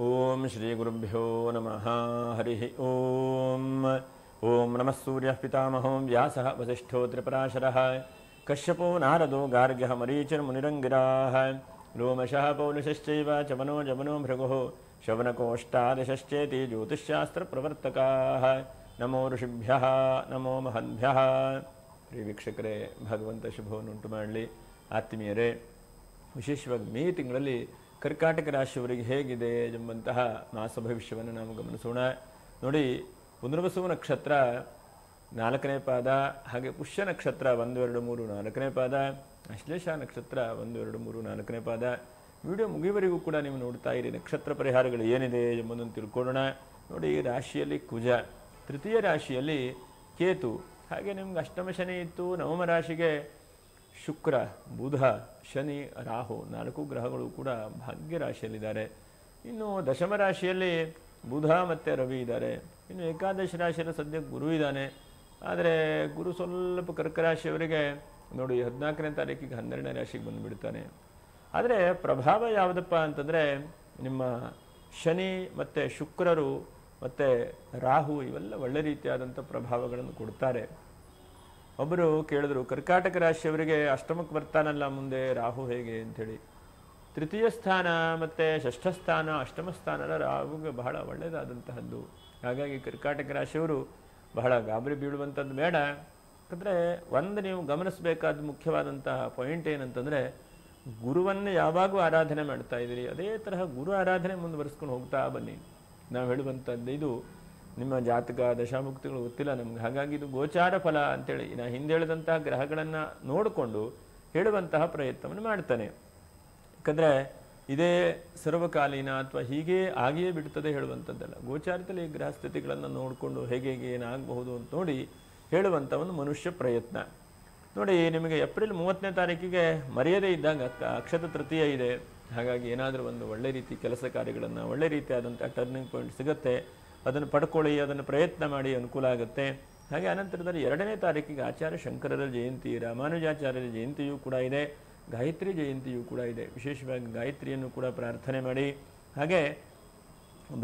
ಓಂ ಶ್ರೀ ಗುರುಭ್ಯೋ ನಮಃ ಹರಿ ಓಂ. ಓಂ ನಮಃ ಸೂರ್ಯ ಪಿತಾಮಹೋ ವ್ಯಾಸಃ ವಸಿಷ್ಠೋ ತ್ರಿಪರಾಶರಃ ಕಶ್ಯಪೋ ನಾರದೋ ಗಾರ್ಗ್ಯಃ ಮರೀಚಿರ್ ಮುನಿರಂಗಿರಾಃ ಲೋಮಶಃ ಪೌಲುಷಶ್ಚೈವ ಚಮನೋ ಜಮನೋ ಭೃಗುಃ ಶವನಕೋಷ್ಟಾದಶಶ್ಚೇತಿ ಜ್ಯೋತಿಷ್ಶಾಸ್ತ್ರಪ್ರವರ್ತಕಾಃ. ನಮೋ ಋಷಿಭ್ಯಃ ನಮೋ ಮಹದ್ಭ್ಯಃ. ಪ್ರಿಯ ವೀಕ್ಷಕರೇ, ಭಗವಂತ ಶುಭವನ್ನುಂಟು ಮಾಡಲಿ. ಆತ್ಮೀಯರೇ, ವಿಶೇಷವಾಗಿ ಮೇ ತಿಂಗಳಲ್ಲಿ ಕರ್ಕಾಟಕ ರಾಶಿಯವರಿಗೆ ಹೇಗಿದೆ ಎಂಬಂತಹ ಮಾಸ ಭವಿಷ್ಯವನ್ನು ನಾವು ಗಮನಿಸೋಣ. ನೋಡಿ, ಪುನರ್ವಸು ನಕ್ಷತ್ರ 4ನೇ ಪಾದ, ಹಾಗೆ ಪುಷ್ಯ ನಕ್ಷತ್ರ 1, 2, 3, 4ನೇ ಪಾದ, ಅಶ್ಲೇಷ ನಕ್ಷತ್ರ 1, 2, 3, 4ನೇ ಪಾದ. ವಿಡಿಯೋ ಮುಗಿಯುವವರೆಗೂ ಕೂಡ ನೀವು ನೋಡ್ತಾ ಇರಿ. ನಕ್ಷತ್ರ ಪರಿಹಾರಗಳು ಏನಿದೆ ಎಂಬುದನ್ನು ತಿಳ್ಕೊಳ್ಳೋಣ. ನೋಡಿ, ರಾಶಿಯಲ್ಲಿ ಕುಜ, ತೃತೀಯ ರಾಶಿಯಲ್ಲಿ ಕೇತು, ಹಾಗೆ ನಿಮ್ಗೆ ಅಷ್ಟಮ ಶನಿ ಇತ್ತು. ನವಮ ರಾಶಿಗೆ ಶುಕ್ರ, ಬುಧ, ಶನಿ, ರಾಹು 4 ಗ್ರಹಗಳು ಕೂಡ ಭಾಗ್ಯ ರಾಶಿಯಲ್ಲಿದ್ದಾರೆ. ಇನ್ನು ದಶಮ ರಾಶಿಯಲ್ಲಿ ಬುಧ ಮತ್ತು ರವಿ ಇದ್ದಾರೆ. ಇನ್ನು ಏಕಾದಶ ರಾಶಿಯಲ್ಲಿ ಸದ್ಯ ಗುರು ಇದ್ದಾನೆ. ಆದರೆ ಗುರು ಸ್ವಲ್ಪ ಕರ್ಕ ರಾಶಿಯವರಿಗೆ ನೋಡಿ 14ನೇ ತಾರೀಕಿಗೆ 12ನೇ ರಾಶಿಗೆ ಬಂದುಬಿಡ್ತಾನೆ. ಆದರೆ ಪ್ರಭಾವ ಯಾವುದಪ್ಪ ಅಂತಂದರೆ, ನಿಮ್ಮ ಶನಿ ಮತ್ತು ಶುಕ್ರರು ಮತ್ತು ರಾಹು ಇವೆಲ್ಲ ಒಳ್ಳೆ ರೀತಿಯಾದಂಥ ಪ್ರಭಾವಗಳನ್ನು ಕೊಡ್ತಾರೆ. ಒಬ್ಬರು ಕೇಳಿದ್ರು, ಕರ್ಕಾಟಕ ರಾಶಿಯವರಿಗೆ ಅಷ್ಟಮಕ್ಕೆ ಬರ್ತಾನಲ್ಲ ಮುಂದೆ ರಾಹು ಹೇಗೆ ಅಂಥೇಳಿ. ತೃತೀಯ ಸ್ಥಾನ ಮತ್ತು ಷಷ್ಠ ಸ್ಥಾನ, ಅಷ್ಟಮ ಸ್ಥಾನ ರಾಹುಗೆ ಬಹಳ ಒಳ್ಳೆಯದಾದಂತಹದ್ದು. ಹಾಗಾಗಿ ಕರ್ಕಾಟಕ ರಾಶಿಯವರು ಬಹಳ ಗಾಬರಿ ಬೀಳುವಂಥದ್ದು ಬೇಡ. ಯಾಕಂದರೆ ಒಂದು ನೀವು ಗಮನಿಸಬೇಕಾದ ಮುಖ್ಯವಾದಂತಹ ಪಾಯಿಂಟ್ ಏನಂತಂದರೆ, ಗುರುವನ್ನು ಯಾವಾಗೂ ಆರಾಧನೆ ಮಾಡ್ತಾ ಇದ್ದೀರಿ, ಅದೇ ತರಹ ಗುರು ಆರಾಧನೆ ಮುಂದುವರಿಸ್ಕೊಂಡು ಹೋಗ್ತಾ ಬನ್ನಿ. ನಾವು ಹೇಳುವಂಥದ್ದು ಇದು ನಿಮ್ಮ ಜಾತಕ ದಶಾಮುಕ್ತಿಗಳು ಗೊತ್ತಿಲ್ಲ ನಮ್ಗೆ, ಹಾಗಾಗಿ ಇದು ಗೋಚಾರ ಫಲ ಅಂತೇಳಿ ನಾನು ಹಿಂದೆ ಹೇಳಿದಂತಹ ಗ್ರಹಗಳನ್ನು ನೋಡಿಕೊಂಡು ಹೇಳುವಂತಹ ಪ್ರಯತ್ನವನ್ನು ಮಾಡ್ತಾನೆ. ಯಾಕಂದರೆ ಇದೇ ಸರ್ವಕಾಲೀನ ಅಥವಾ ಹೀಗೆ ಆಗಿಯೇ ಬಿಡ್ತದೆ ಹೇಳುವಂಥದ್ದಲ್ಲ. ಗೋಚಾರದಲ್ಲಿ ಗ್ರಹ ಸ್ಥಿತಿಗಳನ್ನು ನೋಡಿಕೊಂಡು ಹೇಗೆ ಏನಾಗಬಹುದು ಅಂತ ನೋಡಿ ಹೇಳುವಂಥ ಒಂದು ಮನುಷ್ಯ ಪ್ರಯತ್ನ. ನೋಡಿ, ನಿಮಗೆ ಏಪ್ರಿಲ್ 30ನೇ ತಾರೀಕಿಗೆ ಮರೆಯದೇ ಇದ್ದಾಗ ಅಕ್ಷತ ತೃತೀಯ ಇದೆ. ಹಾಗಾಗಿ ಏನಾದರೂ ಒಂದು ಒಳ್ಳೆ ರೀತಿ ಕೆಲಸ ಕಾರ್ಯಗಳನ್ನು, ಒಳ್ಳೆ ರೀತಿಯಾದಂಥ ಟರ್ನಿಂಗ್ ಪಾಯಿಂಟ್ ಸಿಗುತ್ತೆ, ಅದನ್ನು ಪಡ್ಕೊಳ್ಳಿ, ಅದನ್ನು ಪ್ರಯತ್ನ ಮಾಡಿ, ಅನುಕೂಲ ಆಗುತ್ತೆ. ಹಾಗೆ ಅನಂತರದಲ್ಲಿ 2ನೇ ತಾರೀಕಿಗೆ ಆಚಾರ್ಯ ಶಂಕರರ ಜಯಂತಿ, ರಾಮಾನುಜಾಚಾರ್ಯರ ಜಯಂತಿಯೂ ಕೂಡ ಇದೆ, ಗಾಯತ್ರಿ ಜಯಂತಿಯೂ ಕೂಡ ಇದೆ. ವಿಶೇಷವಾಗಿ ಗಾಯತ್ರಿಯನ್ನು ಕೂಡ ಪ್ರಾರ್ಥನೆ ಮಾಡಿ. ಹಾಗೆ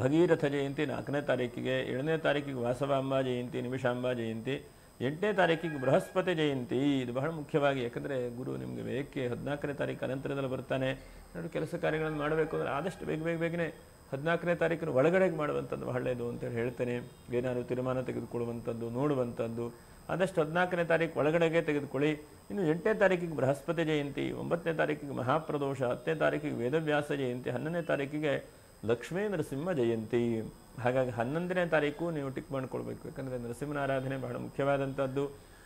ಭಗೀರಥ ಜಯಂತಿ 4ನೇ ತಾರೀಕಿಗೆ, 7ನೇ ತಾರೀಕಿಗೆ ವಾಸವಾಂಬಾ ಜಯಂತಿ, ನಿಮಿಷಾಂಬಾ ಜಯಂತಿ, 8ನೇ ತಾರೀಕಿಗೆ ಬೃಹಸ್ಪತಿ ಜಯಂತಿ. ಇದು ಬಹಳ ಮುಖ್ಯವಾಗಿ, ಯಾಕಂದರೆ ಗುರು ನಿಮಗೆ ಬೇಕೇ 14ನೇ ತಾರೀಕು ಅನಂತರದಲ್ಲಿ ಬರ್ತಾನೆ. ನೋಡಿ, ಕೆಲಸ ಕಾರ್ಯಗಳನ್ನು ಮಾಡಬೇಕು ಅಂದರೆ ಆದಷ್ಟು ಬೇಗನೆ 14ನೇ ತಾರೀಕಿನ ಒಳಗಡೆ ಮಾಡುವಂಥದ್ದು ಒಳ್ಳೆಯದು ಅಂತೇಳಿ ಹೇಳ್ತೇನೆ. ಏನಾದರೂ ತೀರ್ಮಾನ ತೆಗೆದುಕೊಳ್ಳುವಂಥದ್ದು, ನೋಡುವಂಥದ್ದು ಆದಷ್ಟು 14ನೇ ತಾರೀಕು ಒಳಗಡೆಗೆ ತೆಗೆದುಕೊಳ್ಳಿ. ಇನ್ನು 8ನೇ ತಾರೀಕಿಗೆ ಬೃಹಸ್ಪತಿ ಜಯಂತಿ, 9ನೇ ತಾರೀಕಿಗೆ ಮಹಾಪ್ರದೋಷ, 10ನೇ ತಾರೀಕಿಗೆ ವೇದವ್ಯಾಸ ಜಯಂತಿ, 11ನೇ ತಾರೀಕಿಗೆ ಲಕ್ಷ್ಮೀ ನರಸಿಂಹ ಜಯಂತಿ. ಹಾಗಾಗಿ 11ನೇ ತಾರೀಕು ನೀವು ಟಿಕ್ ಮಾಡ್ಕೊಳ್ಬೇಕು. ಯಾಕಂದರೆ ನರಸಿಂಹನ ಆರಾಧನೆ ಬಹಳ ಮುಖ್ಯವಾದಂಥದ್ದು.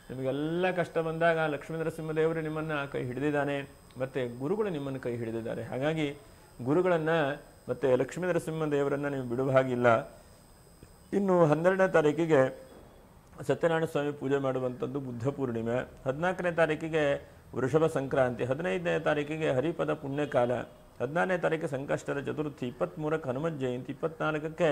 ನಿಮಗೆಲ್ಲ ಕಷ್ಟ ಬಂದಾಗ ಲಕ್ಷ್ಮೀ ನರಸಿಂಹದೇವರು ನಿಮ್ಮನ್ನು ಕೈ ಹಿಡಿದಿದ್ದಾನೆ, ಮತ್ತು ಗುರುಗಳು ನಿಮ್ಮನ್ನು ಕೈ ಹಿಡಿದಿದ್ದಾರೆ. ಹಾಗಾಗಿ ಗುರುಗಳನ್ನು ಮತ್ತು ಲಕ್ಷ್ಮೀ ನರಸಿಂಹ ದೇವರನ್ನು ನೀವು ಬಿಡುವ ಹಾಗಿಲ್ಲ. ಇನ್ನು 12ನೇ ತಾರೀಕಿಗೆ ಸತ್ಯನಾರಾಯಣ ಸ್ವಾಮಿ ಪೂಜೆ ಮಾಡುವಂಥದ್ದು ಬುದ್ಧ ಪೂರ್ಣಿಮೆ, 14ನೇ ತಾರೀಕಿಗೆ ವೃಷಭ ಸಂಕ್ರಾಂತಿ, 15ನೇ ತಾರೀಕಿಗೆ ಹರಿಪದ ಪುಣ್ಯಕಾಲ, 16ನೇ ತಾರೀಕಿಗೆ ಸಂಕಷ್ಟರ ಚತುರ್ಥಿ, 23ಕ್ಕೆ ಹನುಮತ್ ಜಯಂತಿ, 24ಕ್ಕೆ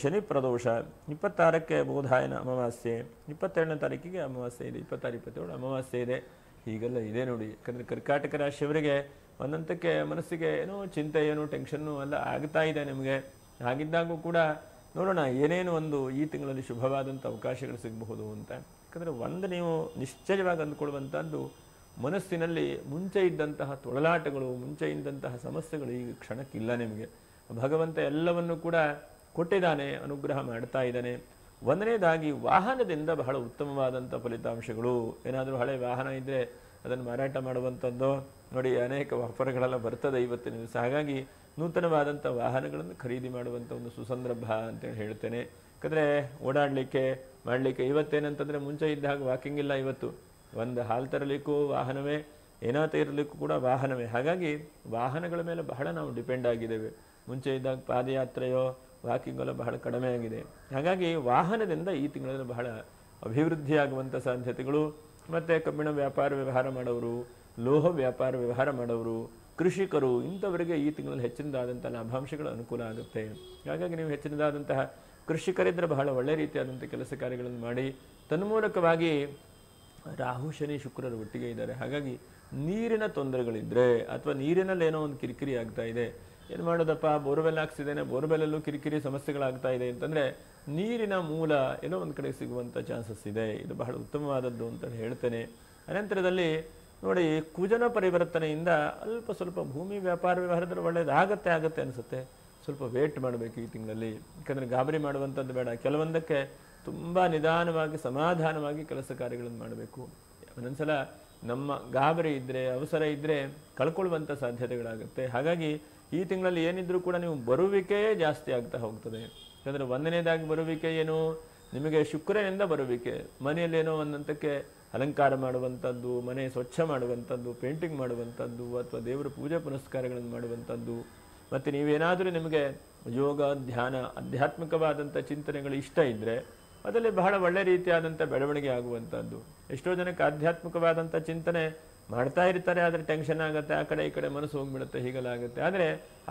ಶನಿ ಪ್ರದೋಷ, 26ಕ್ಕೆ ಬೋಧಾಯನ ಅಮಾವಾಸ್ಯೆ, 22ನೇ ತಾರೀಕಿಗೆ ಅಮಾವಾಸ್ಯೆ ಇದೆ, 26, 27 ಅಮಾವಾಸ್ಯೆ ಇದೆ. ಹೀಗೆಲ್ಲ ಇದೆ ನೋಡಿ. ಯಾಕಂದರೆ ಕರ್ಕಾಟಕ ರಾಶಿಯವರಿಗೆ ಒಂದಂತಕ್ಕೆ ಮನಸ್ಸಿಗೆ ಏನೋ ಚಿಂತೆ, ಏನೋ ಟೆನ್ಷನ್ನು ಎಲ್ಲ ಆಗ್ತಾ ಇದೆ ನಿಮಗೆ. ಹಾಗಿದ್ದಾಗೂ ಕೂಡ ನೋಡೋಣ ಏನೇನು ಒಂದು ಈ ತಿಂಗಳಲ್ಲಿ ಶುಭವಾದಂಥ ಅವಕಾಶಗಳು ಸಿಗಬಹುದು ಅಂತ. ಯಾಕಂದರೆ ಒಂದು ನೀವು ನಿಶ್ಚಯವಾಗಿ ಅಂದ್ಕೊಳ್ಳುವಂಥದ್ದು, ಮನಸ್ಸಿನಲ್ಲಿ ಮುಂಚೆ ಇದ್ದಂತಹ ತೊಳಲಾಟಗಳು, ಮುಂಚೆ ಇದ್ದಂತಹ ಸಮಸ್ಯೆಗಳು ಈಗ ಕ್ಷಣಕ್ಕಿಲ್ಲ ನಿಮಗೆ. ಭಗವಂತ ಎಲ್ಲವನ್ನು ಕೂಡ ಕೊಟ್ಟಿದ್ದಾನೆ, ಅನುಗ್ರಹ ಮಾಡ್ತಾ ಇದ್ದಾನೆ. ಒಂದನೇದಾಗಿ ವಾಹನದಿಂದ ಬಹಳ ಉತ್ತಮವಾದಂಥ ಫಲಿತಾಂಶಗಳು. ಏನಾದರೂ ಹಳೆ ವಾಹನ ಇದ್ದರೆ ಅದನ್ನು ಮಾರಾಟ ಮಾಡುವಂಥದ್ದು ನೋಡಿ, ಅನೇಕ ಆಫರ್ಗಳೆಲ್ಲ ಬರ್ತದೆ ಇವತ್ತಿನ ದಿವಸ. ಹಾಗಾಗಿ ನೂತನವಾದಂಥ ವಾಹನಗಳನ್ನು ಖರೀದಿ ಮಾಡುವಂಥ ಒಂದು ಸುಸಂದರ್ಭ ಅಂತೇಳಿ ಹೇಳ್ತೇನೆ. ಯಾಕಂದರೆ ಓಡಾಡಲಿಕ್ಕೆ ಮಾಡಲಿಕ್ಕೆ ಇವತ್ತೇನಂತಂದರೆ ಮುಂಚೆ ಇದ್ದಾಗ ವಾಕಿಂಗ್ ಇಲ್ಲ. ಇವತ್ತು ಒಂದು ಹಾಲು ತರಲಿಕ್ಕೂ ವಾಹನವೇ, ಏನಾತ ಇರಲಿಕ್ಕೂ ಕೂಡ ವಾಹನವೇ. ಹಾಗಾಗಿ ವಾಹನಗಳ ಮೇಲೆ ಬಹಳ ನಾವು ಡಿಪೆಂಡ್ ಆಗಿದ್ದೇವೆ. ಮುಂಚೆ ಇದ್ದಾಗ ಪಾದಯಾತ್ರೆಯೋ ವಾಕಿಂಗೆಲ್ಲ ಬಹಳ ಕಡಿಮೆ ಆಗಿದೆ. ಹಾಗಾಗಿ ವಾಹನದಿಂದ ಈ ತಿಂಗಳಲ್ಲಿ ಬಹಳ ಅಭಿವೃದ್ಧಿಯಾಗುವಂಥ ಸಾಧ್ಯತೆಗಳು. ಮತ್ತು ಕಬ್ಬಿಣ ವ್ಯಾಪಾರ ವ್ಯವಹಾರ ಮಾಡೋರು, ಲೋಹ ವ್ಯಾಪಾರ ವ್ಯವಹಾರ ಮಾಡೋರು, ಕೃಷಿಕರು, ಇಂಥವರಿಗೆ ಈ ತಿಂಗಳಲ್ಲಿ ಹೆಚ್ಚಿನದಾದಂಥ ಲಾಭಾಂಶಗಳು ಅನುಕೂಲ ಆಗುತ್ತೆ. ಹಾಗಾಗಿ ನೀವು ಹೆಚ್ಚಿನದಾದಂತಹ ಕೃಷಿಕರಿದ್ದರೆ ಬಹಳ ಒಳ್ಳೆ ರೀತಿಯಾದಂಥ ಕೆಲಸ ಕಾರ್ಯಗಳನ್ನು ಮಾಡಿ. ತನ್ಮೂಲಕವಾಗಿ ರಾಹು ಶನಿ ಶುಕ್ರರು ಒಟ್ಟಿಗೆ ಇದ್ದಾರೆ. ಹಾಗಾಗಿ ನೀರಿನ ತೊಂದರೆಗಳಿದ್ದರೆ ಅಥವಾ ನೀರಿನಲ್ಲಿ ಏನೋ ಒಂದು ಕಿರಿಕಿರಿ ಆಗ್ತಾ ಇದೆ, ಏನು ಮಾಡೋದಪ್ಪ, ಬೋರ್ವೆಲ್ ಹಾಕ್ಸಿದ್ದೇನೆ, ಬೋರ್ವೆಲ್ಲಲ್ಲೂ ಕಿರಿಕಿರಿ ಸಮಸ್ಯೆಗಳಾಗ್ತಾ ಇದೆ ಅಂತಂದರೆ ನೀರಿನ ಮೂಲ ಎಲ್ಲೋ ಒಂದು ಕಡೆ ಸಿಗುವಂಥ ಚಾನ್ಸಸ್ ಇದೆ. ಇದು ಬಹಳ ಉತ್ತಮವಾದದ್ದು ಅಂತ ಹೇಳ್ತೇನೆ. ಅನಂತರದಲ್ಲಿ ನೋಡಿ, ಕುಜನ ಪರಿವರ್ತನೆಯಿಂದ ಅಲ್ಪ ಸ್ವಲ್ಪ ಭೂಮಿ ವ್ಯಾಪಾರ ವ್ಯವಹಾರದಲ್ಲಿ ಒಳ್ಳೇದಾಗತ್ತೆ ಅನಿಸುತ್ತೆ. ಸ್ವಲ್ಪ ವೇಟ್ ಮಾಡಬೇಕು ಈ ತಿಂಗಳಲ್ಲಿ. ಯಾಕಂದರೆ ಗಾಬರಿ ಮಾಡುವಂಥದ್ದು ಬೇಡ. ಕೆಲವೊಂದಕ್ಕೆ ತುಂಬ ನಿಧಾನವಾಗಿ ಸಮಾಧಾನವಾಗಿ ಕೆಲಸ ಕಾರ್ಯಗಳನ್ನು ಮಾಡಬೇಕು. ಒಂದೊಂದ್ಸಲ ನಮ್ಮ ಗಾಬರಿ ಇದ್ದರೆ, ಅವಸರ ಇದ್ದರೆ ಕಳ್ಕೊಳ್ಳುವಂಥ ಸಾಧ್ಯತೆಗಳಾಗುತ್ತೆ. ಹಾಗಾಗಿ ಈ ತಿಂಗಳಲ್ಲಿ ಏನಿದ್ರೂ ಕೂಡ ನೀವು ಬರುವಿಕೆಯೇ ಜಾಸ್ತಿ ಆಗ್ತಾ ಹೋಗ್ತದೆ. ಯಾಕಂದರೆ ಒಂದನೇದಾಗಿ ಬರುವಿಕೆ ಏನು, ನಿಮಗೆ ಶುಕ್ರನಿಂದ ಬರುವಿಕೆ. ಮನೆಯಲ್ಲಿ ಏನೋ ಒಂದಂತಕ್ಕೆ ಅಲಂಕಾರ ಮಾಡುವಂಥದ್ದು, ಮನೆ ಸ್ವಚ್ಛ ಮಾಡುವಂಥದ್ದು, ಪೇಂಟಿಂಗ್ ಮಾಡುವಂಥದ್ದು, ಅಥವಾ ದೇವರ ಪೂಜೆ ಪುನಸ್ಕಾರಗಳನ್ನು ಮಾಡುವಂಥದ್ದು. ಮತ್ತು ನೀವೇನಾದರೂ ನಿಮಗೆ ಯೋಗ, ಧ್ಯಾನ, ಆಧ್ಯಾತ್ಮಿಕವಾದಂಥ ಚಿಂತನೆಗಳು ಇಷ್ಟ ಇದ್ದರೆ ಅದರಲ್ಲಿ ಬಹಳ ಒಳ್ಳೆ ರೀತಿಯಾದಂಥ ಬೆಳವಣಿಗೆ ಆಗುವಂಥದ್ದು. ಎಷ್ಟೋ ಜನಕ್ಕೆ ಆಧ್ಯಾತ್ಮಿಕವಾದಂಥ ಚಿಂತನೆ ಮಾಡ್ತಾ ಇರ್ತಾರೆ, ಆದರೆ ಟೆನ್ಷನ್ ಆಗುತ್ತೆ, ಆ ಕಡೆ ಈ ಕಡೆ ಮನಸ್ಸು ಹೋಗ್ಬಿಡುತ್ತೆ, ಹೀಗೆಲ್ಲ ಆಗುತ್ತೆ. ಆದರೆ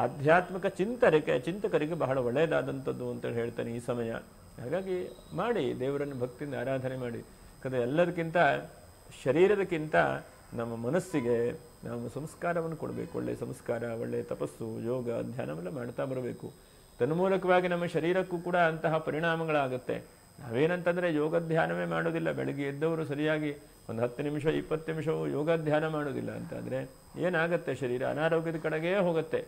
ಆಧ್ಯಾತ್ಮಿಕ ಚಿಂತಕರಿಗೆ ಬಹಳ ಒಳ್ಳೆಯದಾದಂಥದ್ದು ಅಂತೇಳಿ ಹೇಳ್ತಾನೆ ಈ ಸಮಯ. ಹಾಗಾಗಿ ಮಾಡಿ, ದೇವರನ್ನು ಭಕ್ತಿಯಿಂದ ಆರಾಧನೆ ಮಾಡಿ. ಯಾಕಂದರೆ ಎಲ್ಲದಕ್ಕಿಂತ, ಶರೀರದಕ್ಕಿಂತ ನಮ್ಮ ಮನಸ್ಸಿಗೆ ನಾವು ಸಂಸ್ಕಾರವನ್ನು ಕೊಡಬೇಕು. ಒಳ್ಳೆಯ ಸಂಸ್ಕಾರ, ಒಳ್ಳೆಯ ತಪಸ್ಸು, ಯೋಗ, ಧ್ಯಾನವೆಲ್ಲ ಮಾಡ್ತಾ ಬರಬೇಕು. ತನ್ಮೂಲಕವಾಗಿ ನಮ್ಮ ಶರೀರಕ್ಕೂ ಕೂಡ ಅಂತಹ ಪರಿಣಾಮಗಳಾಗುತ್ತೆ. ನಾವೇನಂತಂದರೆ ಯೋಗ ಧ್ಯಾನವೇ ಮಾಡೋದಿಲ್ಲ, ಬೆಳಗ್ಗೆ ಎದ್ದವರು ಸರಿಯಾಗಿ ಒಂದು 10 ನಿಮಿಷ 20 ನಿಮಿಷವೂ ಯೋಗ ಧ್ಯಾನ ಮಾಡೋದಿಲ್ಲ ಅಂತಾದರೆ ಏನಾಗುತ್ತೆ, ಶರೀರ ಅನಾರೋಗ್ಯದ ಕಡೆಗೇ ಹೋಗುತ್ತೆ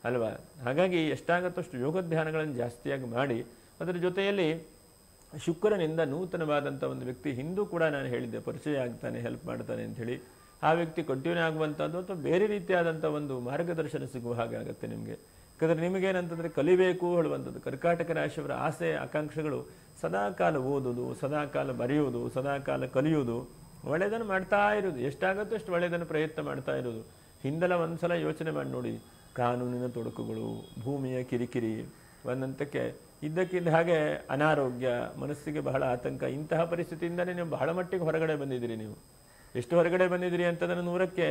ಅಲ್ವಾ. ಹಾಗಾಗಿ ಎಷ್ಟಾಗುತ್ತೋ ಅಷ್ಟು ಯೋಗ ಧ್ಯಾನಗಳನ್ನು ಜಾಸ್ತಿಯಾಗಿ ಮಾಡಿ. ಅದರ ಜೊತೆಯಲ್ಲಿ ಶುಕ್ರನಿಂದ ನೂತನವಾದಂಥ ಒಂದು ವ್ಯಕ್ತಿ, ಹಿಂದೂ ಕೂಡ ನಾನು ಹೇಳಿದ್ದೆ, ಪರಿಚಯ ಆಗ್ತಾನೆ, ಹೆಲ್ಪ್ ಮಾಡ್ತಾನೆ ಅಂಥೇಳಿ. ಆ ವ್ಯಕ್ತಿ ಕಂಟಿನ್ಯೂ ಆಗುವಂಥದ್ದು ಅಥವಾ ಬೇರೆ ರೀತಿಯಾದಂಥ ಒಂದು ಮಾರ್ಗದರ್ಶನ ಸಿಗುವ ಹಾಗೆ ಆಗುತ್ತೆ ನಿಮಗೆ. ಯಾಕಂದರೆ ನಿಮಗೇನಂತಂದರೆ ಕಲಿಬೇಕು ಹೇಳುವಂಥದ್ದು. ಕರ್ಕಾಟಕ ರಾಶಿಯವರ ಆಸೆ ಆಕಾಂಕ್ಷೆಗಳು ಸದಾಕಾಲ ಓದೋದು, ಸದಾಕಾಲ ಬರೆಯುವುದು, ಸದಾಕಾಲ ಕಲಿಯುವುದು, ಒಳ್ಳೆಯದನ್ನು ಮಾಡ್ತಾ ಇರೋದು. ಎಷ್ಟಾಗುತ್ತೋ ಅಷ್ಟು ಒಳ್ಳೆಯದನ್ನು ಪ್ರಯತ್ನ ಮಾಡ್ತಾ ಇರೋದು. ಹಿಂದೆಲ್ಲ ಒಂದ್ಸಲ ಯೋಚನೆ ಮಾಡಿ ನೋಡಿ, ಕಾನೂನಿನ ತೊಡಕುಗಳು, ಭೂಮಿಯ ಕಿರಿಕಿರಿ, ಒಂದಂತಕ್ಕೆ ಇದ್ದಕ್ಕಿದ್ದ ಹಾಗೆ ಅನಾರೋಗ್ಯ, ಮನಸ್ಸಿಗೆ ಬಹಳ ಆತಂಕ. ಇಂತಹ ಪರಿಸ್ಥಿತಿಯಿಂದಲೇ ನೀವು ಬಹಳ ಮಟ್ಟಿಗೆ ಹೊರಗಡೆ ಬಂದಿದ್ದೀರಿ. ನೀವು ಎಷ್ಟು ಹೊರಗಡೆ ಬಂದಿದ್ದೀರಿ ಅಂತಂದರೆ 100ಕ್ಕೆ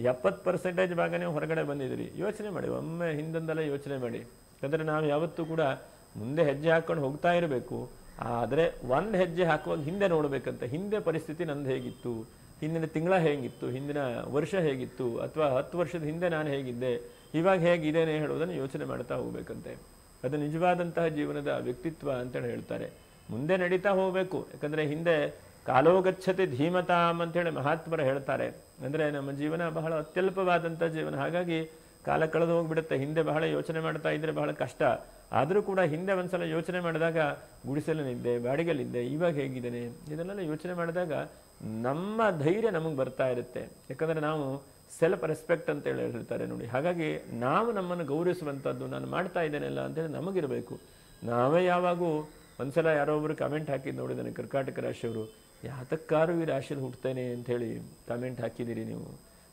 70% ಭಾಗ ನೀವು ಹೊರಗಡೆ ಬಂದಿದ್ದೀರಿ. ಯೋಚನೆ ಮಾಡಿ, ಒಮ್ಮೆ ಹಿಂದೆಂದೆಲ್ಲ ಯೋಚನೆ ಮಾಡಿ. ಯಾಕಂದರೆ ನಾವು ಯಾವತ್ತೂ ಕೂಡ ಮುಂದೆ ಹೆಜ್ಜೆ ಹಾಕ್ಕೊಂಡು ಹೋಗ್ತಾ ಇರಬೇಕು. ಆದರೆ ಒಂದು ಹೆಜ್ಜೆ ಹಾಕುವಾಗ ಹಿಂದೆ ನೋಡಬೇಕಂತ. ಹಿಂದೆ ಪರಿಸ್ಥಿತಿ ನಂದು ಹೇಗಿತ್ತು, ಹಿಂದಿನ ತಿಂಗಳ ಹೇಗಿತ್ತು, ಹಿಂದಿನ ವರ್ಷ ಹೇಗಿತ್ತು, ಅಥವಾ 10 ವರ್ಷದ ಹಿಂದೆ ನಾನು ಹೇಗಿದ್ದೆ, ಇವಾಗ ಹೇಗಿದ್ದೇನೆ ಹೇಳೋದನ್ನು ಯೋಚನೆ ಮಾಡ್ತಾ ಹೋಗ್ಬೇಕಂತೆ. ಅದು ನಿಜವಾದಂತಹ ಜೀವನದ ವ್ಯಕ್ತಿತ್ವ ಅಂತೇಳಿ ಹೇಳ್ತಾರೆ. ಮುಂದೆ ನಡೀತಾ ಹೋಗಬೇಕು. ಯಾಕಂದರೆ ಹಿಂದೆ ಕಾಲೋಗಚ್ಚತೆ ಧೀಮತಾಮ್ ಅಂತೇಳಿ ಮಹಾತ್ಮರು ಹೇಳ್ತಾರೆ. ಅಂದರೆ ನಮ್ಮ ಜೀವನ ಬಹಳ ಅತ್ಯಲ್ಪವಾದಂಥ ಜೀವನ. ಹಾಗಾಗಿ ಕಾಲ ಕಳೆದು ಹೋಗ್ಬಿಡುತ್ತೆ. ಹಿಂದೆ ಬಹಳ ಯೋಚನೆ ಮಾಡ್ತಾ ಇದ್ರೆ ಬಹಳ ಕಷ್ಟ. ಆದರೂ ಕೂಡ ಹಿಂದೆ ಒಂದ್ಸಲ ಯೋಚನೆ ಮಾಡಿದಾಗ ಗುಡಿಸಲಿನಿದ್ದೆ, ಬಾಡಿಗೆಲಿದ್ದೆ, ಇವಾಗ ಹೇಗಿದ್ದೇನೆ, ಇದನ್ನೆಲ್ಲ ಯೋಚನೆ ಮಾಡಿದಾಗ ನಮ್ಮ ಧೈರ್ಯ ನಮಗೆ ಬರ್ತಾ ಇರುತ್ತೆ. ಯಾಕಂದರೆ ನಾವು ಸೆಲ್ಫ್ ರೆಸ್ಪೆಕ್ಟ್ ಅಂತೇಳಿ ಹೇಳ್ತಾರೆ ನೋಡಿ. ಹಾಗಾಗಿ ನಾವು ನಮ್ಮನ್ನು ಗೌರವಿಸುವಂಥದ್ದು, ನಾನು ಮಾಡ್ತಾ ಇದ್ದೇನೆಲ್ಲ ಅಂತೇಳಿ ನಮಗಿರಬೇಕು. ನಾವೇ ಯಾವಾಗೂ ಒಂದ್ಸಲ ಯಾರೋ ಒಬ್ಬರು ಕಮೆಂಟ್ ಹಾಕಿದ್ದು ನೋಡಿದ್ದಾನೆ, ಕರ್ಕಾಟಕ ರಾಶಿಯವರು, ಯಾತಕ್ಕಾರು ಈ ರಾಶಿಯಲ್ಲಿ ಹುಟ್ಟುತ್ತೇನೆ ಅಂಥೇಳಿ ಕಮೆಂಟ್ ಹಾಕಿದ್ದೀರಿ ನೀವು.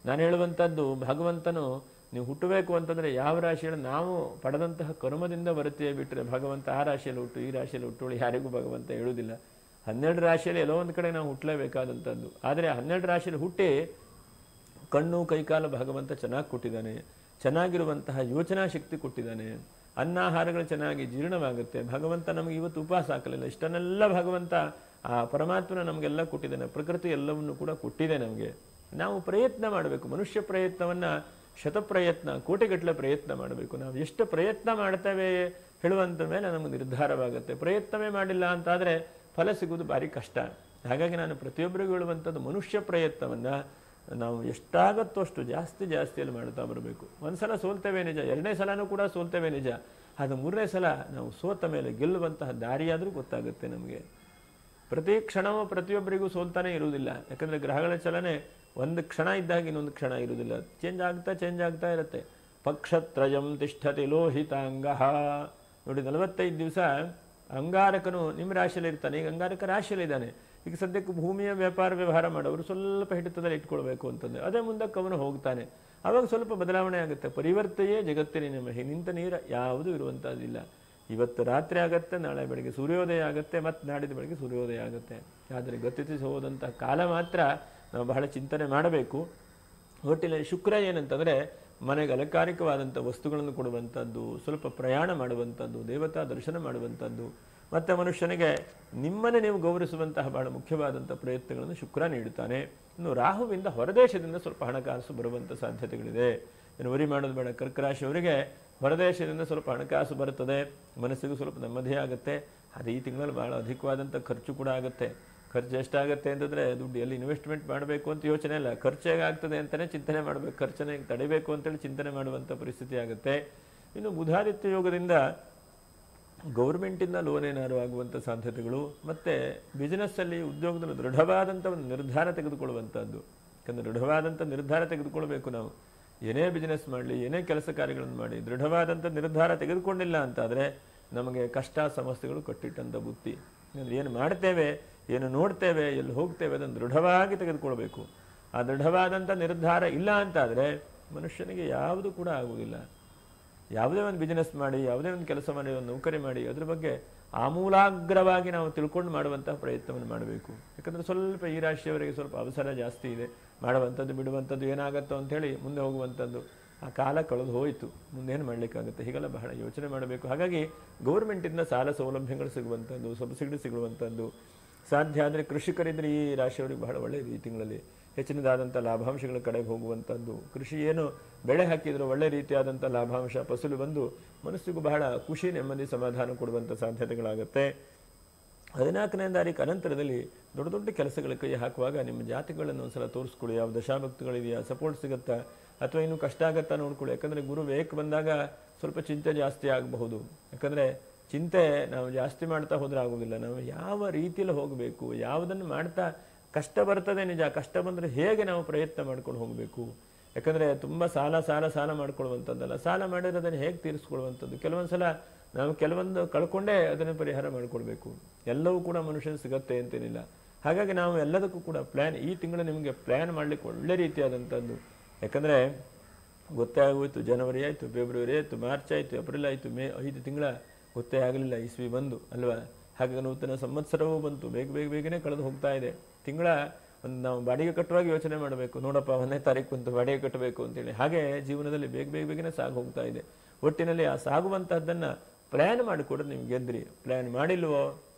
ನಾನು ಹೇಳುವಂಥದ್ದು, ಭಗವಂತನು ನೀವು ಹುಟ್ಟಬೇಕು ಅಂತಂದರೆ ಯಾವ ರಾಶಿಯಲ್ಲಿ ನಾವು ಪಡೆದಂತಹ ಕರ್ಮದಿಂದ ಬರುತ್ತೇ ಬಿಟ್ಟರೆ ಭಗವಂತ ಆ ರಾಶಿಯಲ್ಲಿ ಹುಟ್ಟು, ಈ ರಾಶಿಯಲ್ಲಿ ಹುಟ್ಟೋಳಿ ಯಾರಿಗೂ ಭಗವಂತ ಹೇಳುವುದಿಲ್ಲ. 12 ರಾಶಿಯಲ್ಲಿ ಎಲ್ಲೋ ಒಂದು ಕಡೆ ನಾವು ಹುಟ್ಟಲೇಬೇಕಾದಂಥದ್ದು. ಆದರೆ 12 ರಾಶಿಯಲ್ಲಿ ಹುಟ್ಟಿ ಕಣ್ಣು ಕೈಕಾಲು ಭಗವಂತ ಚೆನ್ನಾಗಿ ಕೊಟ್ಟಿದ್ದಾನೆ, ಚೆನ್ನಾಗಿರುವಂತಹ ಯೋಚನಾ ಶಕ್ತಿ ಕೊಟ್ಟಿದ್ದಾನೆ, ಅನ್ನಾಹಾರಗಳು ಚೆನ್ನಾಗಿ ಜೀರ್ಣವಾಗುತ್ತೆ. ಭಗವಂತ ನಮಗೆ ಇವತ್ತು ಉಪವಾಸ ಹಾಕಲಿಲ್ಲ. ಇಷ್ಟನ್ನೆಲ್ಲ ಭಗವಂತ ಆ ಪರಮಾತ್ಮನ ನಮಗೆಲ್ಲ ಕೊಟ್ಟಿದ್ದಾನೆ. ಪ್ರಕೃತಿ ಎಲ್ಲವನ್ನು ಕೂಡ ಕೊಟ್ಟಿದೆ ನಮಗೆ. ನಾವು ಪ್ರಯತ್ನ ಮಾಡಬೇಕು. ಮನುಷ್ಯ ಪ್ರಯತ್ನವನ್ನು ಶತಪ್ರಯತ್ನ, ಕೋಟಿಗಟ್ಟಲೆ ಪ್ರಯತ್ನ ಮಾಡಬೇಕು. ನಾವು ಎಷ್ಟು ಪ್ರಯತ್ನ ಮಾಡ್ತೇವೆ ಹೇಳುವಂಥ ಮೇಲೆ ನಮಗೆ ನಿರ್ಧಾರವಾಗುತ್ತೆ. ಪ್ರಯತ್ನವೇ ಮಾಡಿಲ್ಲ ಅಂತಾದರೆ ಫಲ ಸಿಗುವುದು ಭಾರಿ ಕಷ್ಟ. ಹಾಗಾಗಿ ನಾನು ಪ್ರತಿಯೊಬ್ಬರಿಗೂ ಹೇಳುವಂಥದ್ದು, ಮನುಷ್ಯ ಪ್ರಯತ್ನವನ್ನು ನಾವು ಎಷ್ಟಾಗತ್ತೋ ಅಷ್ಟು ಜಾಸ್ತಿಯಲ್ಲಿ ಮಾಡ್ತಾ ಬರಬೇಕು. ಒಂದು ಸಲ ಸೋಲ್ತೇವೆ ನಿಜ, 2ನೇ ಸಲನೂ ಕೂಡ ಸೋಲ್ತೇವೆ ನಿಜ. ಅದು 3ನೇ ಸಲ ನಾವು ಸೋತ ಮೇಲೆ ಗೆಲ್ಲುವಂತಹ ದಾರಿಯಾದರೂ ಗೊತ್ತಾಗುತ್ತೆ ನಮಗೆ. ಪ್ರತಿ ಕ್ಷಣವೂ ಪ್ರತಿಯೊಬ್ಬರಿಗೂ ಸೋಲ್ತಾನೆ ಇರುವುದಿಲ್ಲ. ಯಾಕಂದರೆ ಗ್ರಹಗಳ ಚಲನೆ ಒಂದು ಕ್ಷಣ ಇದ್ದಾಗ ಇನ್ನೊಂದು ಕ್ಷಣ ಇರುವುದಿಲ್ಲ, ಚೇಂಜ್ ಆಗ್ತಾ ಇರುತ್ತೆ. ಪಕ್ಷತ್ರಯಂ ತಿಷ್ಠತಿ ಲೋಹಿತಾಂಗ ನೋಡಿ, 45 ದಿವಸ ಅಂಗಾರಕನು ನಿಮ್ಮ ರಾಶಿಯಲ್ಲಿ ಇರ್ತಾನೆ. ಈಗ ಅಂಗಾರಕ ರಾಶಿಯಲ್ಲಿದ್ದಾನೆ. ಈಗ ಸದ್ಯಕ್ಕೆ ಭೂಮಿಯ ವ್ಯಾಪಾರ ವ್ಯವಹಾರ ಮಾಡೋರು ಸ್ವಲ್ಪ ಹಿಡಿತದಲ್ಲಿ ಇಟ್ಕೊಳ್ಬೇಕು ಅಂತಂದರೆ ಅದೇ ಮುಂದಕ್ಕೆ ಅವನು ಹೋಗ್ತಾನೆ. ಆವಾಗ ಸ್ವಲ್ಪ ಬದಲಾವಣೆ ಆಗುತ್ತೆ. ಪರಿವರ್ತೆಯೇ ಜಗತ್ತಿನ ಮಹಿ, ನಿಂತ ನೀರು ಯಾವುದೂ ಇರುವಂಥದ್ದಿಲ್ಲ. ಇವತ್ತು ರಾತ್ರಿ ಆಗುತ್ತೆ, ನಾಳೆ ಬೆಳಗ್ಗೆ ಸೂರ್ಯೋದಯ ಆಗುತ್ತೆ, ಮತ್ತು ನಾಡಿದ್ದು ಬೆಳಗ್ಗೆ ಸೂರ್ಯೋದಯ ಆಗುತ್ತೆ. ಆದರೆ ಗತಿಸಿ ಹೋದಂತಹ ಕಾಲ ಮಾತ್ರ ನಾವು ಬಹಳ ಚಿಂತನೆ ಮಾಡಬೇಕು. ಒಟ್ಟಿನಲ್ಲಿ ಶುಕ್ರ ಏನಂತಂದರೆ ಮನೆಗೆ ಅಲಂಕಾರಿಕವಾದಂಥ ವಸ್ತುಗಳನ್ನು ಕೊಡುವಂಥದ್ದು, ಸ್ವಲ್ಪ ಪ್ರಯಾಣ ಮಾಡುವಂಥದ್ದು, ದೇವತಾ ದರ್ಶನ ಮಾಡುವಂಥದ್ದು, ಮತ್ತು ಮನುಷ್ಯನಿಗೆ ನಿಮ್ಮನ್ನೇ ನೀವು ಗೌರವಿಸುವಂತಹ ಬಹಳ ಮುಖ್ಯವಾದಂಥ ಪ್ರಯತ್ನಗಳನ್ನು ಶುಕ್ರ ನೀಡುತ್ತಾನೆ. ಇನ್ನು ರಾಹುವಿಂದ ಹೊರದೇಶದಿಂದ ಸ್ವಲ್ಪ ಹಣಕಾಸು ಬರುವಂಥ ಸಾಧ್ಯತೆಗಳಿದೆ. ಏನು ವರಿ ಮಾಡೋದು ಬೇಡ. ಕರ್ಕ ರಾಶಿಯವರಿಗೆ ಹೊರದೇಶದಿಂದ ಸ್ವಲ್ಪ ಹಣಕಾಸು ಬರುತ್ತದೆ, ಮನಸ್ಸಿಗೂ ಸ್ವಲ್ಪ ನೆಮ್ಮದಿ ಆಗುತ್ತೆ. ಅದು ಈ ತಿಂಗಳಲ್ಲಿ ಬಹಳ ಅಧಿಕವಾದಂಥ ಖರ್ಚು ಕೂಡ ಆಗುತ್ತೆ. ಖರ್ಚು ಎಷ್ಟಾಗುತ್ತೆ ಅಂತಂದರೆ ದುಡ್ಡು ಎಲ್ಲಿ ಇನ್ವೆಸ್ಟ್ಮೆಂಟ್ ಮಾಡಬೇಕು ಅಂತ ಯೋಚನೆ ಇಲ್ಲ, ಖರ್ಚು ಹೇಗಾಗ್ತದೆ ಅಂತಲೇ ಚಿಂತನೆ ಮಾಡಬೇಕು, ಖರ್ಚನ್ನು ತಡಿಬೇಕು ಅಂತೇಳಿ ಚಿಂತನೆ ಮಾಡುವಂಥ ಪರಿಸ್ಥಿತಿ ಆಗುತ್ತೆ. ಇನ್ನು ಬುಧಾದಿತ್ಯ ಯೋಗದಿಂದ ಗೌರ್ಮೆಂಟಿಂದ ಲೋನ್ ಏನಾದ್ರು ಆಗುವಂಥ ಸಾಧ್ಯತೆಗಳು, ಮತ್ತು ಬಿಸ್ನೆಸ್ಸಲ್ಲಿ ಉದ್ಯೋಗದಲ್ಲಿ ದೃಢವಾದಂಥ ಒಂದು ನಿರ್ಧಾರ ತೆಗೆದುಕೊಳ್ಳುವಂಥದ್ದು. ಯಾಕಂದರೆ ದೃಢವಾದಂಥ ನಿರ್ಧಾರ ತೆಗೆದುಕೊಳ್ಬೇಕು. ನಾವು ಏನೇ ಬಿಸ್ನೆಸ್ ಮಾಡಲಿ, ಏನೇ ಕೆಲಸ ಕಾರ್ಯಗಳನ್ನು ಮಾಡಿ ದೃಢವಾದಂಥ ನಿರ್ಧಾರ ತೆಗೆದುಕೊಂಡಿಲ್ಲ ಅಂತಾದರೆ ನಮಗೆ ಕಷ್ಟ ಸಮಸ್ಯೆಗಳು ಕಟ್ಟಿಟ್ಟಂಥ ಬುತ್ತಿ. ಅಂದರೆ ಏನು ಮಾಡ್ತೇವೆ, ಏನು ನೋಡ್ತೇವೆ, ಎಲ್ಲಿ ಹೋಗ್ತೇವೆ ಅದನ್ನು ದೃಢವಾಗಿ ತೆಗೆದುಕೊಳ್ಬೇಕು. ಆ ದೃಢವಾದಂಥ ನಿರ್ಧಾರ ಇಲ್ಲ ಅಂತಾದರೆ ಮನುಷ್ಯನಿಗೆ ಯಾವುದು ಕೂಡ ಆಗುವುದಿಲ್ಲ. ಯಾವುದೇ ಒಂದು ಬಿಸ್ನೆಸ್ ಮಾಡಿ, ಯಾವುದೇ ಒಂದು ಕೆಲಸ ಮಾಡಿ, ಒಂದು ನೌಕರಿ ಮಾಡಿ, ಅದ್ರ ಬಗ್ಗೆ ಆಮೂಲಾಗ್ರವಾಗಿ ನಾವು ತಿಳ್ಕೊಂಡು ಮಾಡುವಂತಹ ಪ್ರಯತ್ನವನ್ನು ಮಾಡಬೇಕು. ಯಾಕಂದರೆ ಸ್ವಲ್ಪ ಈ ರಾಶಿಯವರಿಗೆ ಸ್ವಲ್ಪ ಅವಸರ ಜಾಸ್ತಿ ಇದೆ, ಮಾಡುವಂಥದ್ದು ಬಿಡುವಂಥದ್ದು ಏನಾಗುತ್ತೋ ಅಂಥೇಳಿ ಮುಂದೆ ಹೋಗುವಂಥದ್ದು. ಆ ಕಾಲ ಕಳೆದು ಹೋಯಿತು, ಮುಂದೇನು ಮಾಡಲಿಕ್ಕಾಗುತ್ತೆ, ಹೀಗೆಲ್ಲ ಬಹಳ ಯೋಚನೆ ಮಾಡಬೇಕು. ಹಾಗಾಗಿ ಗೌರ್ಮೆಂಟಿಂದ ಸಾಲ ಸೌಲಭ್ಯಗಳು ಸಿಗುವಂಥದ್ದು, ಸಬ್ಸಿಡಿ ಸಿಗುವಂಥದ್ದು, ಸಾಧ್ಯ ಆದರೆ ಕೃಷಿಕರಿದ್ರೆ ಈ ರಾಶಿಯವರಿಗೆ ಬಹಳ ಒಳ್ಳೆಯದು. ಈ ತಿಂಗಳಲ್ಲಿ ಹೆಚ್ಚಿನದಾದಂಥ ಲಾಭಾಂಶಗಳ ಕಡೆಗೆ ಹೋಗುವಂಥದ್ದು, ಕೃಷಿ ಏನು ಬೆಳೆ ಹಾಕಿದರೂ ಒಳ್ಳೆ ರೀತಿಯಾದಂಥ ಲಾಭಾಂಶ ಫಸಲು ಬಂದು ಮನಸ್ಸಿಗೂ ಬಹಳ ಖುಷಿ, ನೆಮ್ಮದಿ, ಸಮಾಧಾನ ಕೊಡುವಂಥ ಸಾಧ್ಯತೆಗಳಾಗುತ್ತೆ. 14ನೇ ತಾರೀಕು ಅನಂತರದಲ್ಲಿ ದೊಡ್ಡ ದೊಡ್ಡ ಕೆಲಸಗಳ ಕೈ ಹಾಕುವಾಗ ನಿಮ್ಮ ಜಾತಿಗಳನ್ನು ಒಂದ್ಸಲ ತೋರಿಸ್ಕೊಳ್ಳಿ. ಯಾವ ದಶಾಭಕ್ತಿಗಳಿದೆಯಾ, ಸಪೋರ್ಟ್ ಸಿಗುತ್ತಾ, ಅಥವಾ ಇನ್ನೂ ಕಷ್ಟ ಆಗತ್ತಾ ನೋಡ್ಕೊಳ್ಳಿ. ಯಾಕಂದರೆ ಗುರು ವೇಕ್ ಬಂದಾಗ ಸ್ವಲ್ಪ ಚಿಂತೆ ಜಾಸ್ತಿ ಆಗಬಹುದು. ಯಾಕಂದರೆ ಚಿಂತೆ ನಾವು ಜಾಸ್ತಿ ಮಾಡ್ತಾ ಹೋದ್ರೆ ಆಗೋದಿಲ್ಲ. ನಾವು ಯಾವ ರೀತಿಯಲ್ಲಿ ಹೋಗಬೇಕು, ಯಾವುದನ್ನು ಮಾಡ್ತಾ ಕಷ್ಟ ಬರ್ತದೆ ನಿಜ, ಕಷ್ಟ ಬಂದರೆ ಹೇಗೆ ನಾವು ಪ್ರಯತ್ನ ಮಾಡ್ಕೊಂಡು ಹೋಗಬೇಕು. ಯಾಕಂದರೆ ತುಂಬ ಸಾಲ ಮಾಡ್ಕೊಳ್ಳುವಂಥದ್ದಲ್ಲ, ಸಾಲ ಮಾಡಿದ್ರೆ ಅದನ್ನು ಹೇಗೆ ತೀರಿಸ್ಕೊಳ್ಳುವಂಥದ್ದು. ಕೆಲವೊಂದು ಸಲ ನಾವು ಕೆಲವೊಂದು ಕಳ್ಕೊಂಡೇ ಅದನ್ನು ಪರಿಹಾರ ಮಾಡಿಕೊಳ್ಬೇಕು. ಎಲ್ಲವೂ ಕೂಡ ಮನುಷ್ಯನ ಸಿಗತ್ತೆ ಅಂತೇನಿಲ್ಲ. ಹಾಗಾಗಿ ನಾವು ಎಲ್ಲದಕ್ಕೂ ಕೂಡ ಪ್ಲ್ಯಾನ್, ಈ ತಿಂಗಳು ನಿಮಗೆ ಪ್ಲ್ಯಾನ್ ಮಾಡಲಿಕ್ಕೆ ಒಳ್ಳೆ ರೀತಿಯಾದಂಥದ್ದು. ಯಾಕಂದರೆ ಗೊತ್ತೇ ಆಗೋಯ್ತು, ಜನವರಿ ಆಯಿತು, ಫೆಬ್ರವರಿ ಆಯಿತು, ಮಾರ್ಚ್ ಆಯಿತು, ಏಪ್ರಿಲ್ ಆಯಿತು, ಮೇ, 5 ತಿಂಗಳ ಗೊತ್ತೇ ಆಗಲಿಲ್ಲ ಇಸ್ವಿ ಬಂದು ಅಲ್ವಾ. ಹಾಗಾಗಿ ನೂತನ ಸಂವತ್ಸರವೂ ಬಂತು, ಬೇಗನೆ ಕಳೆದು ಹೋಗ್ತಾ ಇದೆ. ತಿಂಗಳ ಒಂದು ನಾವು ಬಾಡಿಗೆ ಕಟ್ಟುವಾಗ ಯೋಚನೆ ಮಾಡಬೇಕು, ನೋಡಪ್ಪ 1ನೇ ತಾರೀಕು ಬಂತು ಬಾಡಿಗೆ ಕಟ್ಟಬೇಕು ಅಂತೇಳಿ. ಹಾಗೆ ಜೀವನದಲ್ಲಿ ಬೇಗನೆ ಸಾಗಿ ಹೋಗ್ತಾ ಇದೆ. ಒಟ್ಟಿನಲ್ಲಿ ಆ ಸಾಗುವಂತಹದ್ದನ್ನು ಪ್ಲ್ಯಾನ್ ಮಾಡಿಕೊಡ್ರೆ ನಿಮ್ಗೆ ಗೆದ್ರಿ. ಪ್ಲ್ಯಾನ್ ಮಾಡಿಲ್ವೋ,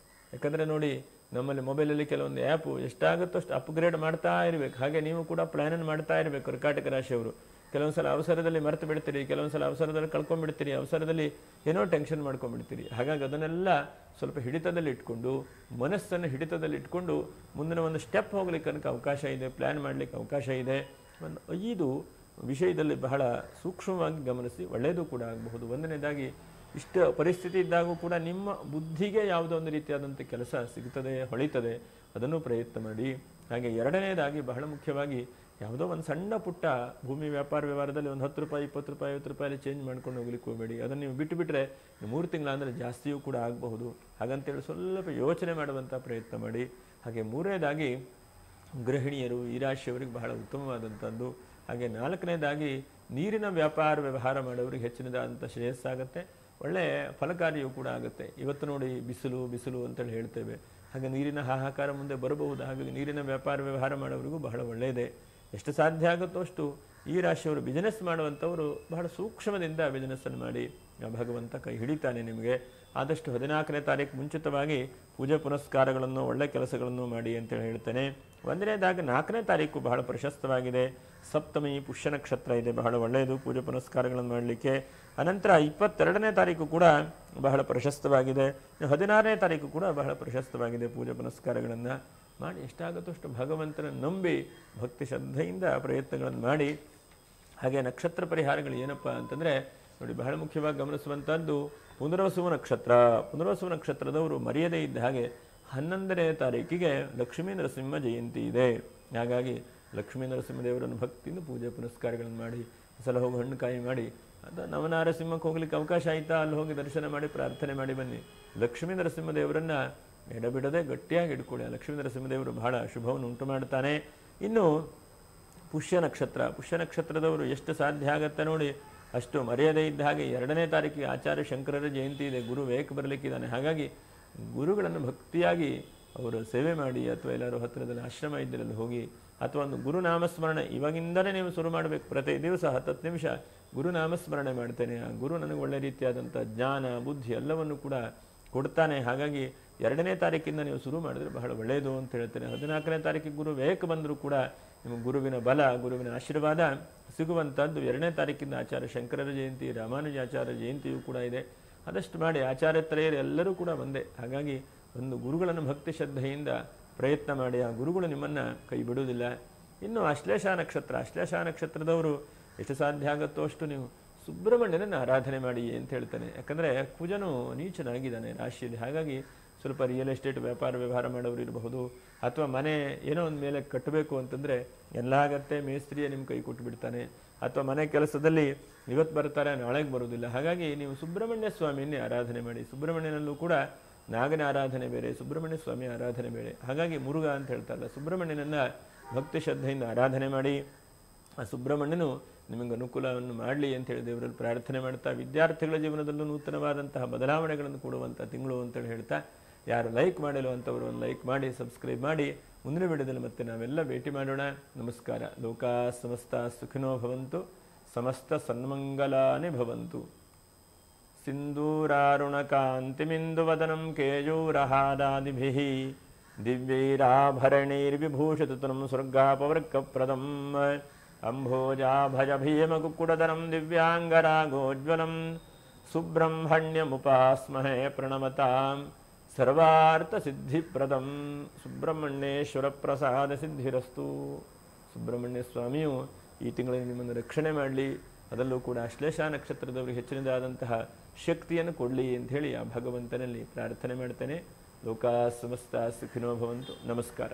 ಯಾಕಂದರೆ ನೋಡಿ ನಮ್ಮಲ್ಲಿ ಮೊಬೈಲಲ್ಲಿ ಕೆಲವೊಂದು ಆ್ಯಪು ಎಷ್ಟಾಗುತ್ತೋ ಅಷ್ಟು ಅಪ್ಗ್ರೇಡ್ ಮಾಡ್ತಾ ಇರಬೇಕು. ಹಾಗೆ ನೀವು ಕೂಡ ಪ್ಲ್ಯಾನನ್ನು ಮಾಡ್ತಾ ಇರಬೇಕು. ಕರ್ಕಾಟಕ ರಾಶಿಯವರು ಕೆಲವೊಂದು ಸಲ ಅವಸರದಲ್ಲಿ ಮರೆತು ಬಿಡ್ತೀರಿ, ಕೆಲವೊಂದು ಸಲ ಅವಸರದಲ್ಲಿ ಕಳ್ಕೊಂಡ್ಬಿಡ್ತೀರಿ, ಅವಸರದಲ್ಲಿ ಏನೋ ಟೆನ್ಷನ್ ಮಾಡ್ಕೊಂಡ್ಬಿಡ್ತೀರಿ. ಹಾಗಾಗಿ ಅದನ್ನೆಲ್ಲ ಸ್ವಲ್ಪ ಹಿಡಿತದಲ್ಲಿ ಇಟ್ಕೊಂಡು, ಮನಸ್ಸನ್ನು ಹಿಡಿತದಲ್ಲಿ ಇಟ್ಕೊಂಡು ಮುಂದಿನ ಒಂದು ಸ್ಟೆಪ್ ಹೋಗ್ಲಿಕ್ಕೆ ನನಗೆ ಅವಕಾಶ ಇದೆ, ಪ್ಲ್ಯಾನ್ ಮಾಡಲಿಕ್ಕೆ ಅವಕಾಶ ಇದೆ. ಒಂದು 5 ವಿಷಯದಲ್ಲಿ ಬಹಳ ಸೂಕ್ಷ್ಮವಾಗಿ ಗಮನಿಸಿ, ಒಳ್ಳೆಯದು ಕೂಡ ಆಗಬಹುದು. 1ನೇದಾಗಿ ಇಷ್ಟ ಪರಿಸ್ಥಿತಿ ಇದ್ದಾಗೂ ಕೂಡ ನಿಮ್ಮ ಬುದ್ಧಿಗೆ ಯಾವುದೋ ಒಂದು ರೀತಿಯಾದಂಥ ಕೆಲಸ ಸಿಗ್ತದೆ, ಹೊಳಿತದೆ, ಅದನ್ನು ಪ್ರಯತ್ನ ಮಾಡಿ. ಹಾಗೆ 2ನೇದಾಗಿ ಬಹಳ ಮುಖ್ಯವಾಗಿ ಯಾವುದೋ ಒಂದು ಸಣ್ಣ ಪುಟ್ಟ ಭೂಮಿ ವ್ಯಾಪಾರ ವ್ಯವಹಾರದಲ್ಲಿ ಒಂದು 10 ರೂಪಾಯಿ, 20 ರೂಪಾಯಿ, 50 ರೂಪಾಯಲ್ಲಿ ಚೇಂಜ್ ಮಾಡ್ಕೊಂಡು ಹೋಗ್ಲಿಕ್ಕೆ ಹೋಗಬೇಡಿ. ಅದನ್ನು ನೀವು ಬಿಟ್ಟುಬಿಟ್ರೆ 3 ತಿಂಗಳ ಅಂದರೆ ಜಾಸ್ತಿಯೂ ಕೂಡ ಆಗಬಹುದು. ಹಾಗಂತೇಳಿ ಸ್ವಲ್ಪ ಯೋಚನೆ ಮಾಡುವಂಥ ಪ್ರಯತ್ನ ಮಾಡಿ. ಹಾಗೆ 3ನೇದಾಗಿ ಗೃಹಿಣಿಯರು, ಈ ರಾಶಿಯವರಿಗೆ ಬಹಳ ಉತ್ತಮವಾದಂಥದ್ದು. ಹಾಗೆ 4ನೇದಾಗಿ ನೀರಿನ ವ್ಯಾಪಾರ ವ್ಯವಹಾರ ಮಾಡೋರಿಗೆ ಹೆಚ್ಚಿನದಾದಂಥ ಶ್ರೇಯಸ್ಸಾಗುತ್ತೆ, ಒಳ್ಳೆ ಫಲಕಾರಿಯೂ ಕೂಡ ಆಗುತ್ತೆ. ಇವತ್ತು ನೋಡಿ ಬಿಸಿಲು ಅಂತೇಳಿ ಹೇಳ್ತೇವೆ, ಹಾಗೆ ನೀರಿನ ಹಾಹಾಕಾರ ಮುಂದೆ ಬರಬಹುದು. ಹಾಗಾಗಿ ನೀರಿನ ವ್ಯಾಪಾರ ವ್ಯವಹಾರ ಮಾಡೋರಿಗೂ ಬಹಳ ಒಳ್ಳೆಯದೇ. ಎಷ್ಟು ಸಾಧ್ಯ ಆಗುತ್ತೋ ಅಷ್ಟು ಈ ರಾಶಿಯವರು ಬಿಸ್ನೆಸ್ ಮಾಡುವಂಥವರು ಬಹಳ ಸೂಕ್ಷ್ಮದಿಂದ ಬಿಸ್ನೆಸ್ಸನ್ನು ಮಾಡಿ ಭಗವಂತ ಕೈ ಹಿಡಿತಾನೆ ನಿಮಗೆ. ಆದಷ್ಟು 14ನೇ ತಾರೀಕು ಮುಂಚಿತವಾಗಿ ಪೂಜೆ ಪುನಸ್ಕಾರಗಳನ್ನು, ಒಳ್ಳೆ ಕೆಲಸಗಳನ್ನು ಮಾಡಿ ಅಂತೇಳಿ ಹೇಳ್ತೇನೆ. 1ನೇದಾಗಿ 4ನೇ ತಾರೀಕು ಬಹಳ ಪ್ರಶಸ್ತವಾಗಿದೆ. ಸಪ್ತಮಿ ಪುಷ್ಯ ನಕ್ಷತ್ರ ಇದೆ, ಬಹಳ ಒಳ್ಳೆಯದು ಪೂಜೆ ಪುನಸ್ಕಾರಗಳನ್ನು ಮಾಡಲಿಕ್ಕೆ. ಅನಂತರ 22ನೇ ತಾರೀಕು ಕೂಡ ಬಹಳ ಪ್ರಶಸ್ತವಾಗಿದೆ. 16ನೇ ತಾರೀಕು ಕೂಡ ಬಹಳ ಪ್ರಶಸ್ತವಾಗಿದೆ. ಪೂಜೆ ಪುನಸ್ಕಾರಗಳನ್ನು ಮಾಡಿ ಎಷ್ಟಾಗುತ್ತೋ ಅಷ್ಟು ಭಗವಂತನ ನಂಬಿ ಭಕ್ತಿ ಶ್ರದ್ಧೆಯಿಂದ ಪ್ರಯತ್ನಗಳನ್ನು ಮಾಡಿ. ಹಾಗೆ ನಕ್ಷತ್ರ ಪರಿಹಾರಗಳು ಏನಪ್ಪ ಅಂತಂದರೆ ನೋಡಿ, ಬಹಳ ಮುಖ್ಯವಾಗಿ ಗಮನಿಸುವಂಥದ್ದು ಪುನರ್ವಸು ನಕ್ಷತ್ರ. ಪುನರ್ವಸು ನಕ್ಷತ್ರದವರು ಮರೆಯದೇ ಇದ್ದ ಹಾಗೆ 11ನೇ ತಾರೀಕಿಗೆ ಲಕ್ಷ್ಮೀ ನರಸಿಂಹ ಜಯಂತಿ ಇದೆ. ಹಾಗಾಗಿ ಲಕ್ಷ್ಮೀ ನರಸಿಂಹದೇವರನ್ನು ಭಕ್ತಿಯಿಂದ ಪೂಜೆ ಪುನಸ್ಕಾರಗಳನ್ನು ಮಾಡಿ, ಸಲ ಹೋಗಿ ಹಣ್ಣು ಕಾಯಿ ಮಾಡಿ, ಅದು ನವನಾರಸಿಂಹಕ್ಕೆ ಹೋಗ್ಲಿಕ್ಕೆ ಅವಕಾಶ ಆಯಿತಾ, ಅಲ್ಲಿ ಹೋಗಿ ದರ್ಶನ ಮಾಡಿ ಪ್ರಾರ್ಥನೆ ಮಾಡಿ ಬನ್ನಿ. ಲಕ್ಷ್ಮೀ ನರಸಿಂಹದೇವರನ್ನು ಎಡಬಿಡದೆ ಗಟ್ಟಿಯಾಗಿ ಇಟ್ಕೊಳ್ಳಿ. ಲಕ್ಷ್ಮೀ ನರಸಿಂಹದೇವರು ಬಹಳ ಶುಭವನ್ನು ಉಂಟು ಮಾಡ್ತಾನೆ. ಇನ್ನು ಪುಷ್ಯ ನಕ್ಷತ್ರದವರು ಎಷ್ಟು ಸಾಧ್ಯ ಆಗತ್ತೆ ನೋಡಿ ಅಷ್ಟು ಮರೆಯದೇ ಇದ್ದ ಹಾಗೆ 2ನೇ ತಾರೀಕಿಗೆ ಆಚಾರ್ಯ ಶಂಕರರ ಜಯಂತಿ ಇದೆ, ಗುರು ವೇಕ್ ಬರಲಿಕ್ಕಿದ್ದಾನೆ. ಹಾಗಾಗಿ ಗುರುಗಳನ್ನು ಭಕ್ತಿಯಾಗಿ ಅವರು ಸೇವೆ ಮಾಡಿ, ಅಥವಾ ಎಲ್ಲರೂ ಹತ್ತಿರದಲ್ಲಿ ಆಶ್ರಮ ಇದ್ದರಲ್ಲಿ ಹೋಗಿ, ಅಥವಾ ಒಂದು ಗುರುನಾಮಸ್ಮರಣೆ ಇವಾಗಿಂದಲೇ ನೀವು ಶುರು ಮಾಡಬೇಕು. ಪ್ರತಿ ದಿವಸ 10 ನಿಮಿಷ ಗುರುನಾಮಸ್ಮರಣೆ ಮಾಡ್ತೇನೆ. ಆ ಗುರು ನನಗೆ ಒಳ್ಳೆ ರೀತಿಯಾದಂಥ ಜ್ಞಾನ, ಬುದ್ಧಿ ಎಲ್ಲವನ್ನು ಕೂಡ ಕೊಡ್ತಾನೆ. ಹಾಗಾಗಿ 2ನೇ ತಾರೀಕಿಂದ ನೀವು ಶುರು ಮಾಡಿದ್ರೆ ಬಹಳ ಒಳ್ಳೆಯದು ಅಂತ ಹೇಳ್ತೇನೆ. 14ನೇ ತಾರೀಕಿಗೆ ಗುರು ವ್ಯಯಕ್ಕೆ ಬಂದರೂ ಕೂಡ ನಿಮಗೆ ಗುರುವಿನ ಬಲ, ಗುರುವಿನ ಆಶೀರ್ವಾದ ಸಿಗುವಂಥದ್ದು. 2ನೇ ತಾರೀಕಿಂದ ಆಚಾರ್ಯ ಶಂಕರರ ಜಯಂತಿ, ರಾಮಾನುಜಾಚಾರ್ಯ ಜಯಂತಿಯೂ ಕೂಡ ಇದೆ. ಆದಷ್ಟು ಮಾಡಿ. ಆಚಾರ್ಯತ್ರಯರು ಎಲ್ಲರೂ ಕೂಡ ಒಂದೇ. ಹಾಗಾಗಿ ಒಂದು ಗುರುಗಳನ್ನು ಭಕ್ತಿ ಶ್ರದ್ಧೆಯಿಂದ ಪ್ರಯತ್ನ ಮಾಡಿ. ಆ ಗುರುಗಳು ನಿಮ್ಮನ್ನು ಕೈ ಬಿಡುವುದಿಲ್ಲ. ಇನ್ನು ಆಶ್ಲೇಷ ನಕ್ಷತ್ರದವರು ಎಷ್ಟು ಸಾಧ್ಯ ಆಗುತ್ತೋ ಅಷ್ಟು ನೀವು ಸುಬ್ರಹ್ಮಣ್ಯನನ್ನು ಆರಾಧನೆ ಮಾಡಿ ಅಂತ ಹೇಳ್ತಾನೆ. ಯಾಕಂದರೆ ಕುಜನು ನೀಚನಾಗಿದ್ದಾನೆ ರಾಶಿಯಲ್ಲಿ. ಹಾಗಾಗಿ ಸ್ವಲ್ಪ ರಿಯಲ್ ಎಸ್ಟೇಟ್ ವ್ಯವಹಾರ ಮಾಡೋರು ಇರಬಹುದು, ಅಥವಾ ಮನೆ ಏನೋ ಒಂದು ಮೇಲೆ ಕಟ್ಟಬೇಕು ಅಂತಂದರೆ ಎಲ್ಲ ಆಗತ್ತೆ, ಮೇಸ್ತ್ರಿಯೇ ನಿಮ್ಮ ಕೈ ಕೊಟ್ಟು ಬಿಡ್ತಾನೆ, ಅಥವಾ ಮನೆ ಕೆಲಸದಲ್ಲಿ ಇವತ್ತು ಬರ್ತಾರೆ ನಾಳೆಗೆ ಬರೋದಿಲ್ಲ. ಹಾಗಾಗಿ ನೀವು ಸುಬ್ರಹ್ಮಣ್ಯ ಸ್ವಾಮಿಯನ್ನೇ ಆರಾಧನೆ ಮಾಡಿ. ಸುಬ್ರಹ್ಮಣ್ಯನಲ್ಲೂ ಕೂಡ ನಾಗನ ಆರಾಧನೆ ಬೇರೆ, ಸುಬ್ರಹ್ಮಣ್ಯ ಸ್ವಾಮಿ ಆರಾಧನೆ ಬೇರೆ. ಹಾಗಾಗಿ ಮುರುಘಾ ಅಂತ ಹೇಳ್ತಾರಲ್ಲ, ಸುಬ್ರಹ್ಮಣ್ಯನನ್ನು ಭಕ್ತಿ ಶ್ರದ್ಧೆಯಿಂದ ಆರಾಧನೆ ಮಾಡಿ. ಆ ಸುಬ್ರಹ್ಮಣ್ಯನು ನಿಮಗೆ ಅನುಕೂಲವನ್ನು ಮಾಡಲಿ ಅಂತೇಳಿ ದೇವರಲ್ಲಿ ಪ್ರಾರ್ಥನೆ ಮಾಡ್ತಾ, ವಿದ್ಯಾರ್ಥಿಗಳ ಜೀವನದಲ್ಲೂ ನೂತನವಾದಂತಹ ಬದಲಾವಣೆಗಳನ್ನು ಕೊಡುವಂಥ ತಿಂಗಳು ಅಂತೇಳಿ ಹೇಳ್ತಾ, ಯಾರು ಲೈಕ್ ಮಾಡಿಲ್ಲ ಅಂತವರು ಒಂದು ಲೈಕ್ ಮಾಡಿ, ಸಬ್ಸ್ಕ್ರೈಬ್ ಮಾಡಿ. ಮುಂದಿನ ವಿಡಿಯೋದಲ್ಲಿ ಮತ್ತೆ ನಾವೆಲ್ಲ ಭೇಟಿ ಮಾಡೋಣ. ನಮಸ್ಕಾರ. ಲೋಕಾ ಸಮಸ್ತ ಸುಖಿನೋ ಭವಂತು, ಸಮಸ್ತ ಸನ್ಮಂಗಲಾನಿ ಭವಂತು. ಸಿಂಧೂರಾರುಣಕಾಂತಿಮಿಂದುವದನಂ ಕೇಯೂರಹಾದಾದಿಭಿಃ ದಿವ್ಯೈರಾಭರಣೈರ್ವಿಭೂಷಿತತನುಂ ಸ್ವರ್ಗಾಪವರ್ಗಪ್ರದಂ ಅಂಭೋಜಾಭಯಭೀಮಕುಕ್ಕುಡಧರಂ ದಿವ್ಯಾಂಗರಾಗೋಜ್ವಲಂ ಸುಬ್ರಹ್ಮಣ್ಯಮುಪಾಸ್ಮಹೇ ಪ್ರಣಮತಾಂ ಸರ್ವಾರ್ಥಸಿದ್ಧಿಪ್ರದಂ. ಸುಬ್ರಹ್ಮಣ್ಯೇಶ್ವರ ಪ್ರಸಾದ ಸಿದ್ಧಿರಸ್ತು. ಸುಬ್ರಹ್ಮಣ್ಯ ಸ್ವಾಮಿಯು ಈ ತಿಂಗಳಲ್ಲಿ ನಿಮ್ಮನ್ನು ರಕ್ಷಣೆ ಮಾಡಲಿ. ಅದರಲ್ಲೂ ಕೂಡ ಆಶ್ಲೇಷ ನಕ್ಷತ್ರದವರಿಗೆ ಹೆಚ್ಚಿನದಾದಂತಹ ಶಕ್ತಿಯನ್ನು ಕೊಡಲಿ ಅಂತ ಹೇಳಿ ಆ ಭಗವಂತನಲ್ಲಿ ಪ್ರಾರ್ಥನೆ ಮಾಡ್ತೇನೆ. ಲೋಕಾ ಸಮಸ್ತ ಸುಖಿನೋ ಭವಂತು. ನಮಸ್ಕಾರ.